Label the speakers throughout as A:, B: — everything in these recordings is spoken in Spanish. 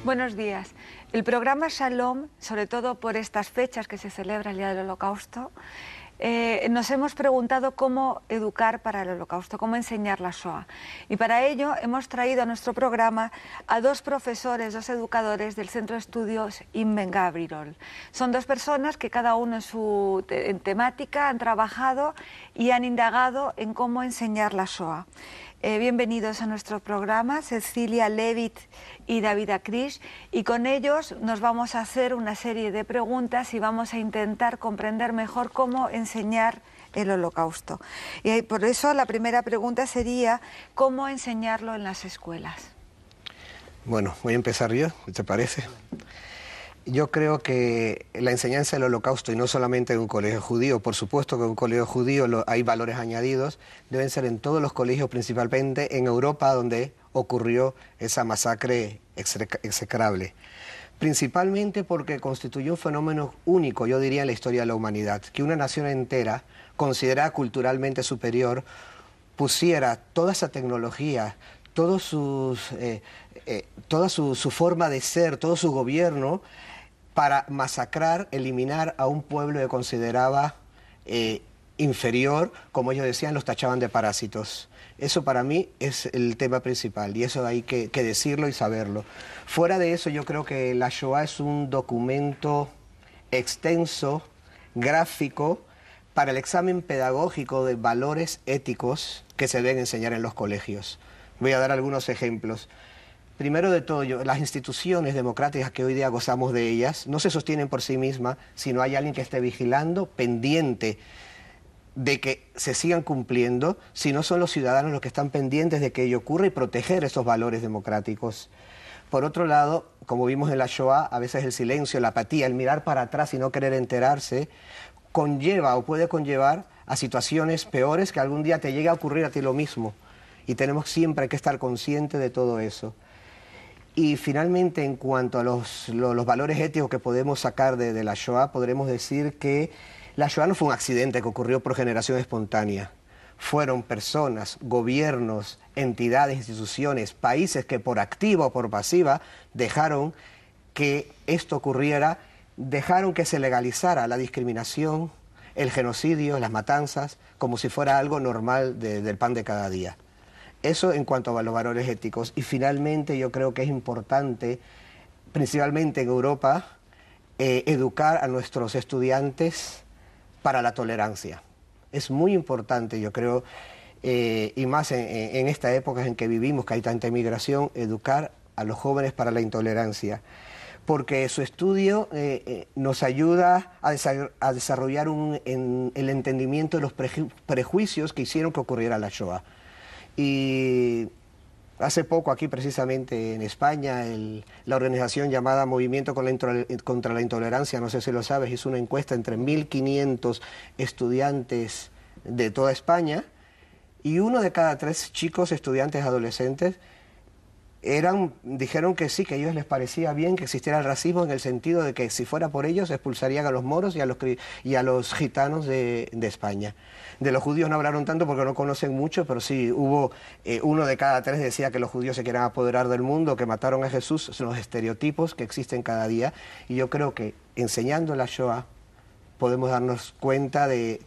A: Buenos días. El programa Shalom, sobre todo por estas fechas que se celebra el Día del Holocausto, nos hemos preguntado cómo educar para el Holocausto, cómo enseñar la Shoah. Y para ello hemos traído a nuestro programa a dos profesores, dos educadores del Centro de Estudios Imben Gabrilol. Son dos personas que cada uno en temática han trabajado y han indagado en cómo enseñar la Shoah. Bienvenidos a nuestro programa, Cecilia Levitt y David Akrish, y con ellos nos vamos a hacer una serie de preguntas y vamos a intentar comprender mejor cómo enseñar el Holocausto. Y por eso la primera pregunta sería, ¿cómo enseñarlo en las escuelas?
B: Bueno, voy a empezar yo, ¿te parece? Yo creo que la enseñanza del Holocausto, y no solamente en un colegio judío, por supuesto que en un colegio judío hay valores añadidos, deben ser en todos los colegios, principalmente en Europa, donde ocurrió esa masacre execrable. Principalmente porque constituyó un fenómeno único, yo diría, en la historia de la humanidad, que una nación entera, considerada culturalmente superior, pusiera toda esa tecnología, toda su forma de ser, todo su gobierno, para masacrar, eliminar a un pueblo que consideraba inferior, como ellos decían, los tachaban de parásitos. Eso para mí es el tema principal y eso hay que decirlo y saberlo. Fuera de eso, yo creo que la Shoah es un documento extenso, gráfico, para el examen pedagógico de valores éticos que se deben enseñar en los colegios. Voy a dar algunos ejemplos. Primero de todo, las instituciones democráticas que hoy día gozamos de ellas no se sostienen por sí mismas, sino hay alguien que esté vigilando, pendiente de que se sigan cumpliendo, si no son los ciudadanos los que están pendientes de que ello ocurra y proteger esos valores democráticos. Por otro lado, como vimos en la Shoah, a veces el silencio, la apatía, el mirar para atrás y no querer enterarse, conlleva o puede conllevar a situaciones peores que algún día te llegue a ocurrir a ti lo mismo. Y tenemos siempre que estar conscientes de todo eso. Y finalmente, en cuanto a los valores éticos que podemos sacar de la Shoah, podremos decir que la Shoah no fue un accidente que ocurrió por generación espontánea. Fueron personas, gobiernos, entidades, instituciones, países que por activa o por pasiva dejaron que esto ocurriera, dejaron que se legalizara la discriminación, el genocidio, las matanzas, como si fuera algo normal del pan de cada día. Eso en cuanto a los valores éticos. Y finalmente yo creo que es importante, principalmente en Europa, educar a nuestros estudiantes para la tolerancia. Es muy importante, yo creo, y más en esta época en que vivimos, que hay tanta inmigración, educar a los jóvenes para la intolerancia. Porque su estudio nos ayuda a desarrollar el entendimiento de los prejuicios que hicieron que ocurriera la Shoah. Y hace poco aquí precisamente en España la organización llamada Movimiento contra la Intolerancia, no sé si lo sabes, hizo una encuesta entre 1.500 estudiantes de toda España y 1 de cada 3 chicos estudiantes adolescentes dijeron que sí, que a ellos les parecía bien que existiera el racismo en el sentido de que si fuera por ellos expulsarían a los moros y a los gitanos de España. De los judíos no hablaron tanto porque no conocen mucho, pero sí hubo 1 de cada 3 decía que los judíos se quieren apoderar del mundo, que mataron a Jesús, son los estereotipos que existen cada día. Y yo creo que enseñando la Shoah podemos darnos cuenta de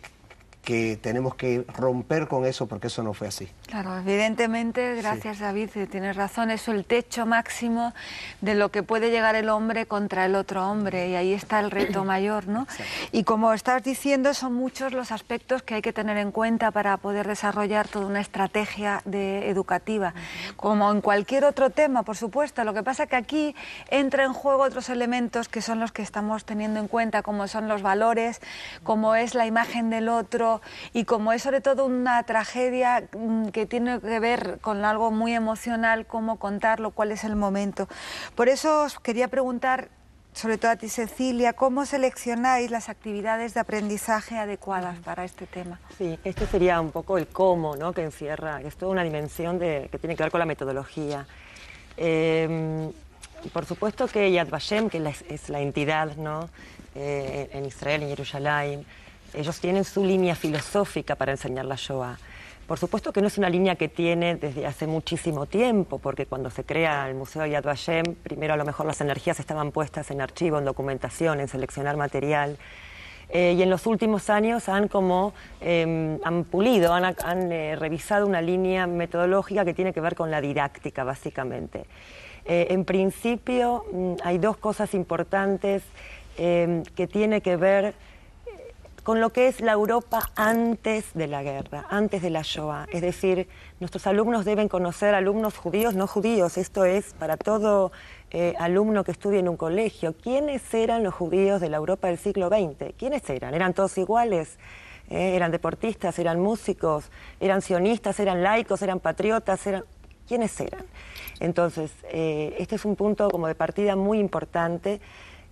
B: que tenemos que romper con eso porque eso no fue así.
A: Claro, evidentemente, gracias, sí. David, tienes razón, es el techo máximo de lo que puede llegar el hombre contra el otro hombre y ahí está el reto mayor, ¿no? Exacto. Y como estás diciendo, son muchos los aspectos que hay que tener en cuenta para poder desarrollar toda una estrategia educativa, como en cualquier otro tema, por supuesto. Lo que pasa es que aquí entra en juego otros elementos que son los que estamos teniendo en cuenta, como son los valores, como es la imagen del otro, y como es sobre todo una tragedia que tiene que ver con algo muy emocional, cómo contarlo, cuál es el momento. Por eso os quería preguntar, sobre todo a ti, Cecilia, ¿cómo seleccionáis las actividades de aprendizaje adecuadas para este tema?
C: Sí, este sería un poco el cómo, ¿no?, que encierra, que es toda una dimensión que tiene que ver con la metodología. Por supuesto que Yad Vashem, que es la entidad, ¿no?, en Israel, en Jerusalén, ellos tienen su línea filosófica para enseñar la Shoah. Por supuesto que no es una línea que tiene desde hace muchísimo tiempo, porque cuando se crea el Museo de Yad Vashem, primero a lo mejor las energías estaban puestas en archivo, en documentación, en seleccionar material, y en los últimos años han pulido, han revisado una línea metodológica que tiene que ver con la didáctica, básicamente. En principio hay dos cosas importantes que tienen que ver con lo que es la Europa antes de la guerra, antes de la Shoah. Es decir, nuestros alumnos deben conocer alumnos judíos, no judíos, esto es para todo alumno que estudie en un colegio. ¿Quiénes eran los judíos de la Europa del siglo XX? ¿Quiénes eran? ¿Eran todos iguales? ¿Eran deportistas? ¿Eran músicos? ¿Eran sionistas? ¿Eran laicos? ¿Eran patriotas? ¿Quiénes eran? Entonces, este es un punto como de partida muy importante.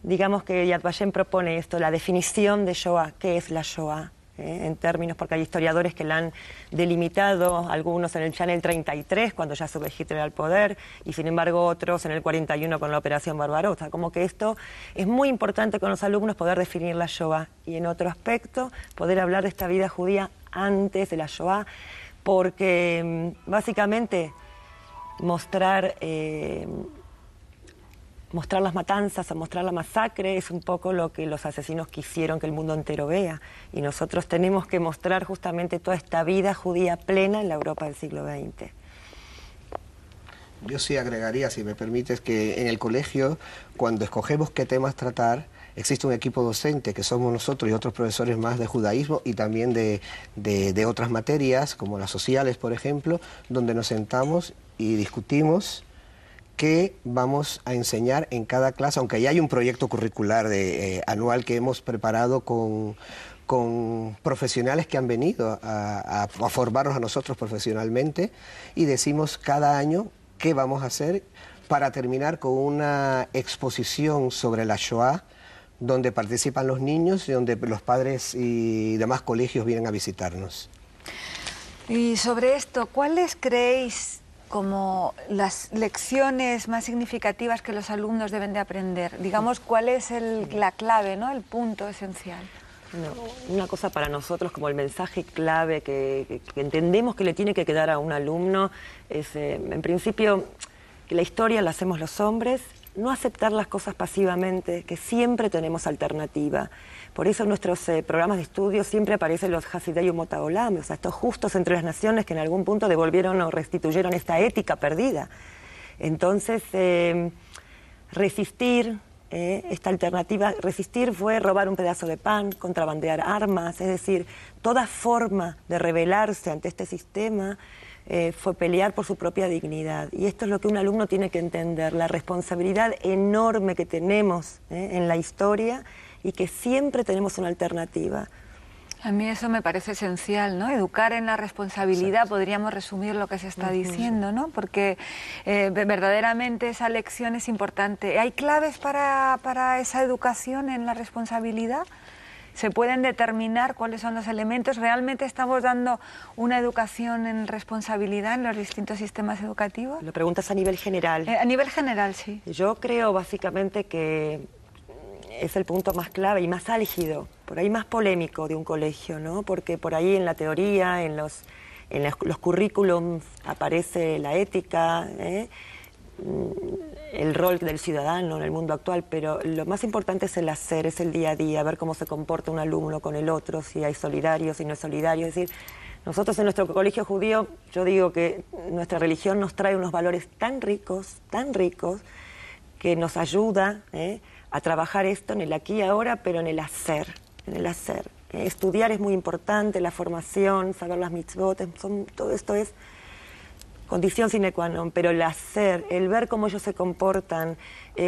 C: Digamos que Yad Vashem propone esto, la definición de Shoah, ¿qué es la Shoah? En términos, porque hay historiadores que la han delimitado, algunos ya en el 33, cuando ya sube Hitler al poder, y sin embargo otros en el 41 con la Operación Barbarossa. Como que esto es muy importante con los alumnos poder definir la Shoah, y en otro aspecto poder hablar de esta vida judía antes de la Shoah, porque básicamente mostrar las matanzas o mostrar la masacre es un poco lo que los asesinos quisieron que el mundo entero vea. Y nosotros tenemos que mostrar justamente toda esta vida judía plena en la Europa del siglo XX.
B: Yo sí agregaría, si me permites, que en el colegio, cuando escogemos qué temas tratar, existe un equipo docente, que somos nosotros y otros profesores más de judaísmo y también de otras materias, como las sociales, por ejemplo, donde nos sentamos y discutimos qué vamos a enseñar en cada clase, aunque ya hay un proyecto curricular anual que hemos preparado con profesionales que han venido a formarnos a nosotros profesionalmente, y decimos cada año qué vamos a hacer para terminar con una exposición sobre la Shoah, donde participan los niños y donde los padres y demás colegios vienen a visitarnos.
A: Y sobre esto, ¿cuáles creéis como las lecciones más significativas que los alumnos deben de aprender? Digamos, ¿cuál es la clave, ¿no? El punto esencial?
C: No, una cosa para nosotros como el mensaje clave que entendemos que le tiene que quedar a un alumno es, en principio, que la historia la hacemos los hombres, no aceptar las cosas pasivamente, que siempre tenemos alternativa. Por eso en nuestros programas de estudio siempre aparecen los Hasidei Umot Haolam, o sea, estos justos entre las naciones que en algún punto devolvieron o restituyeron esta ética perdida. Entonces, resistir, esta alternativa, resistir fue robar un pedazo de pan, contrabandear armas, es decir, toda forma de rebelarse ante este sistema fue pelear por su propia dignidad. Y esto es lo que un alumno tiene que entender, la responsabilidad enorme que tenemos en la historia y que siempre tenemos una alternativa.
A: A mí eso me parece esencial, ¿no? Educar en la responsabilidad, exacto. Podríamos resumir lo que se está diciendo, ¿no? Porque verdaderamente esa lección es importante. ¿Hay claves para esa educación en la responsabilidad? ¿Se pueden determinar cuáles son los elementos? ¿Realmente estamos dando una educación en responsabilidad en los distintos sistemas educativos?
C: Lo preguntas a nivel general.
A: A nivel general, sí.
C: Yo creo básicamente que es el punto más clave y más álgido, por ahí más polémico de un colegio, ¿no? Porque por ahí en la teoría, en los currículums aparece la ética, el rol del ciudadano en el mundo actual, pero lo más importante es el hacer, es el día a día, ver cómo se comporta un alumno con el otro, si hay solidario, si no es solidario. Es decir, nosotros en nuestro colegio judío, yo digo que nuestra religión nos trae unos valores tan ricos, que nos ayuda a trabajar esto en el aquí y ahora, pero en el hacer, estudiar es muy importante, la formación, saber las mitzvot, todo esto es condición sine qua non, pero el hacer, el ver cómo ellos se comportan,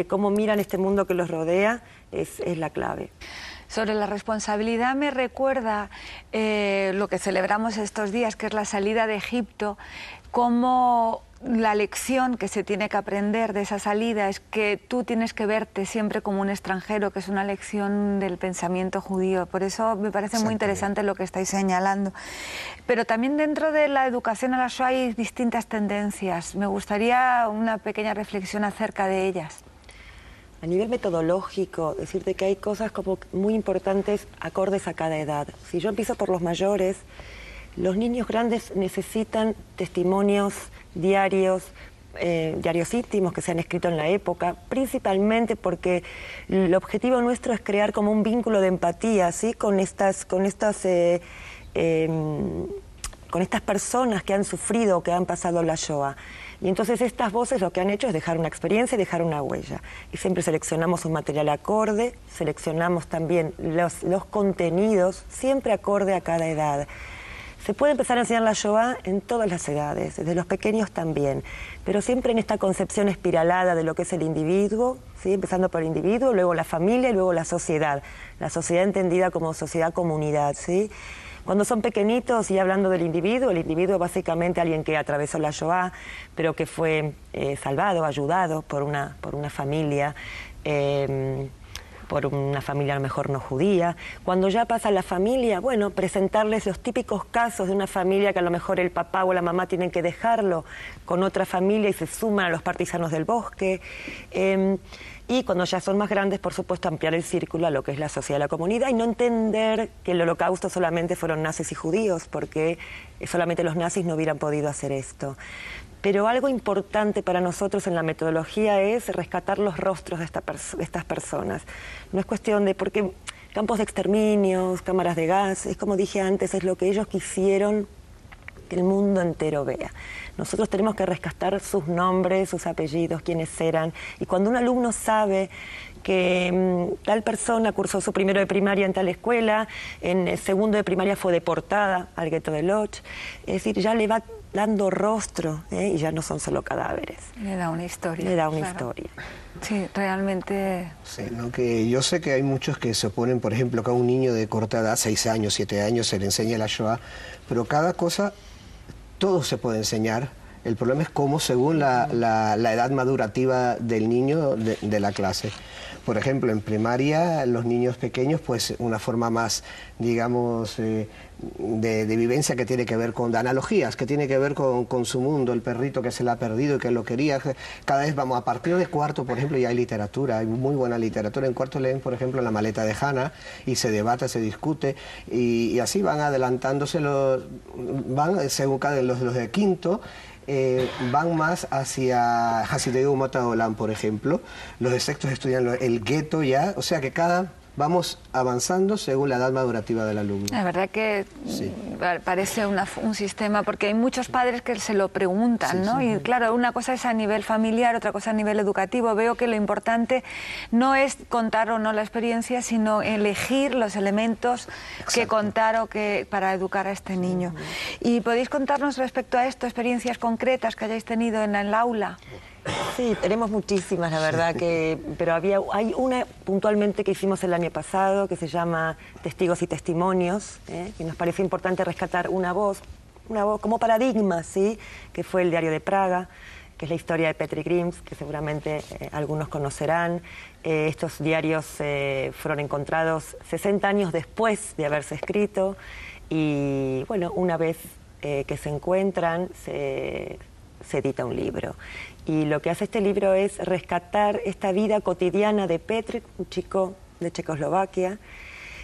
C: cómo miran este mundo que los rodea, es la clave.
A: Sobre la responsabilidad me recuerda lo que celebramos estos días, que es la salida de Egipto, como la lección que se tiene que aprender de esa salida es que tú tienes que verte siempre como un extranjero, que es una lección del pensamiento judío. Por eso me parece muy interesante lo que estáis señalando. Pero también dentro de la educación a la Shoah hay distintas tendencias. Me gustaría una pequeña reflexión acerca de ellas.
C: A nivel metodológico, decirte que hay cosas como muy importantes acordes a cada edad. Si yo empiezo por los mayores, Los niños grandes necesitan testimonios diarios, diarios íntimos que se han escrito en la época, principalmente porque el objetivo nuestro es crear como un vínculo de empatía, ¿sí? con estas personas que han sufrido o que han pasado la Shoah. Y entonces estas voces lo que han hecho es dejar una experiencia y dejar una huella. Y siempre seleccionamos un material acorde, seleccionamos también los contenidos, siempre acorde a cada edad. Se puede empezar a enseñar la Shoah en todas las edades, desde los pequeños también, pero siempre en esta concepción espiralada de lo que es el individuo, ¿sí? Empezando por el individuo, luego la familia y luego la sociedad entendida como sociedad-comunidad, ¿sí? Cuando son pequeñitos y hablando del individuo, el individuo básicamente alguien que atravesó la Shoah, pero que fue salvado, ayudado por una familia, a lo mejor no judía. Cuando ya pasa la familia, bueno, presentarles los típicos casos de una familia que a lo mejor el papá o la mamá tienen que dejarlo con otra familia y se suman a los partisanos del bosque. Y cuando ya son más grandes, por supuesto, ampliar el círculo a lo que es la sociedad de la comunidad y no entender que el Holocausto solamente fueron nazis y judíos, porque solamente los nazis no hubieran podido hacer esto. Pero algo importante para nosotros en la metodología es rescatar los rostros de estas personas. No es cuestión de, porque campos de exterminios, cámaras de gas, es como dije antes, es lo que ellos quisieron que el mundo entero vea. Nosotros tenemos que rescatar sus nombres, sus apellidos, quiénes eran. Y cuando un alumno sabe que tal persona cursó su primero de primaria en tal escuela, en el segundo de primaria fue deportada al gueto de Lodz, es decir, ya le va dando rostro, y ya no son solo cadáveres.
A: Le da una historia.
C: Le da una historia.
A: Sí, realmente...
B: Sí, ¿no? Que yo sé que hay muchos que se oponen, por ejemplo, que a un niño de corta edad, 6 años, 7 años, se le enseña la Shoah, pero cada cosa, todo se puede enseñar. El problema es cómo, según la edad madurativa del niño de la clase. Por ejemplo, en primaria, los niños pequeños, pues una forma más, digamos, de vivencia que tiene que ver con analogías, que tiene que ver con su mundo, el perrito que se le ha perdido y que lo quería. Cada vez vamos, a partir de cuarto, por ejemplo, ya hay literatura, hay muy buena literatura. En cuarto leen, por ejemplo, La maleta de Hannah y se debate, se discute y así van adelantándose van según cada los de quinto. Van más hacia Hasideu Mota Olam, por ejemplo. Los de sexto estudian el gueto ya, o sea que vamos avanzando según la edad madurativa del alumno.
A: La verdad que sí, parece un sistema, porque hay muchos padres que se lo preguntan, ¿no? Y claro, una cosa es a nivel familiar, otra cosa a nivel educativo. Veo que lo importante no es contar o no la experiencia, sino elegir los elementos que contar o para educar a este niño. ¿Y podéis contarnos respecto a esto, experiencias concretas que hayáis tenido en el aula?
C: Sí, tenemos muchísimas, la verdad, pero hay una puntualmente que hicimos el año pasado que se llama Testigos y Testimonios, y nos parece importante rescatar una voz como paradigma, ¿sí? Que fue el Diario de Praga, que es la historia de Petri Grims, que seguramente algunos conocerán. Estos diarios fueron encontrados 60 años después de haberse escrito y, bueno, una vez que se encuentran, se edita un libro. Y lo que hace este libro es rescatar esta vida cotidiana de Petr, un chico de Checoslovaquia,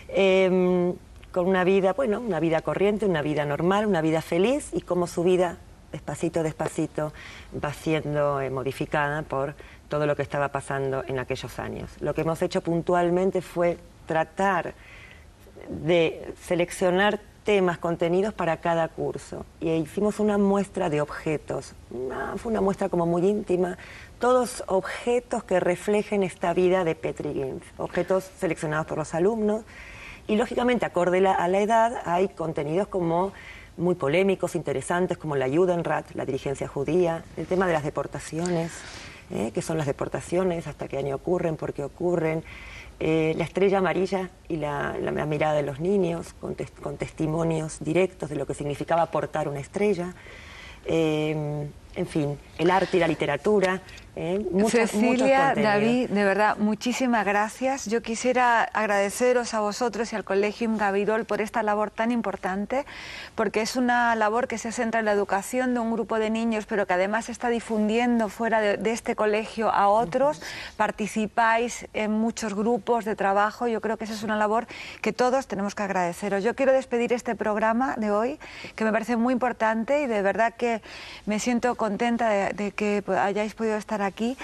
C: con una vida, bueno, una vida corriente, una vida normal, una vida feliz, y cómo su vida, despacito, despacito, va siendo modificada por todo lo que estaba pasando en aquellos años. Lo que hemos hecho puntualmente fue tratar de seleccionar temas, contenidos para cada curso. Y hicimos una muestra de objetos. Fue una muestra como muy íntima. Todos objetos que reflejen esta vida de Petri Grims. Objetos seleccionados por los alumnos. Y lógicamente, acorde a la edad, hay contenidos como muy polémicos, interesantes, como la Judenrat, la dirigencia judía, el tema de las deportaciones, qué son las deportaciones, hasta qué año ocurren, por qué ocurren, la estrella amarilla y la mirada de los niños, con testimonios directos de lo que significaba portar una estrella. en fin, el arte y la literatura.
A: Cecilia, David, de verdad, muchísimas gracias. Yo quisiera agradeceros a vosotros y al Colegio Ingabirol por esta labor tan importante, porque es una labor que se centra en la educación de un grupo de niños, pero que además se está difundiendo fuera de este colegio a otros. Participáis en muchos grupos de trabajo. Yo creo que esa es una labor que todos tenemos que agradeceros. Yo quiero despedir este programa de hoy, que me parece muy importante, y de verdad que me siento contenta de que hayáis podido estar aquí,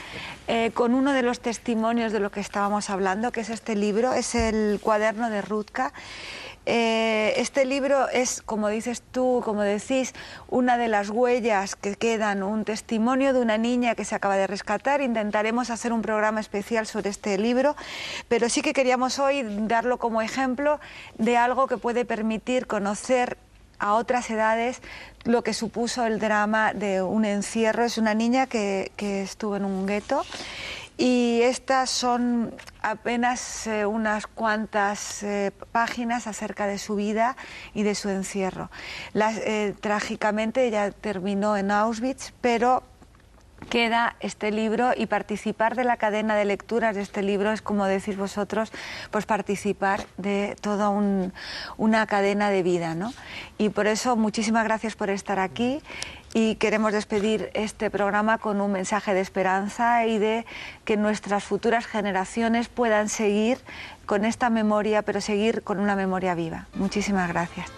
A: con uno de los testimonios de lo que estábamos hablando, que es este libro, es el cuaderno de Rutka. Este libro es, como dices tú, como decís, una de las huellas que quedan, un testimonio de una niña que se acaba de rescatar. Intentaremos hacer un programa especial sobre este libro, pero sí que queríamos hoy darlo como ejemplo de algo que puede permitir conocer a otras edades lo que supuso el drama de un encierro. Es una niña que estuvo en un gueto, y estas son apenas unas cuantas páginas acerca de su vida y de su encierro. Trágicamente ella terminó en Auschwitz, pero queda este libro, y participar de la cadena de lecturas de este libro es, como decís vosotros, pues participar de toda una cadena de vida, ¿no? Y por eso muchísimas gracias por estar aquí, y queremos despedir este programa con un mensaje de esperanza y de que nuestras futuras generaciones puedan seguir con esta memoria, pero seguir con una memoria viva. Muchísimas gracias.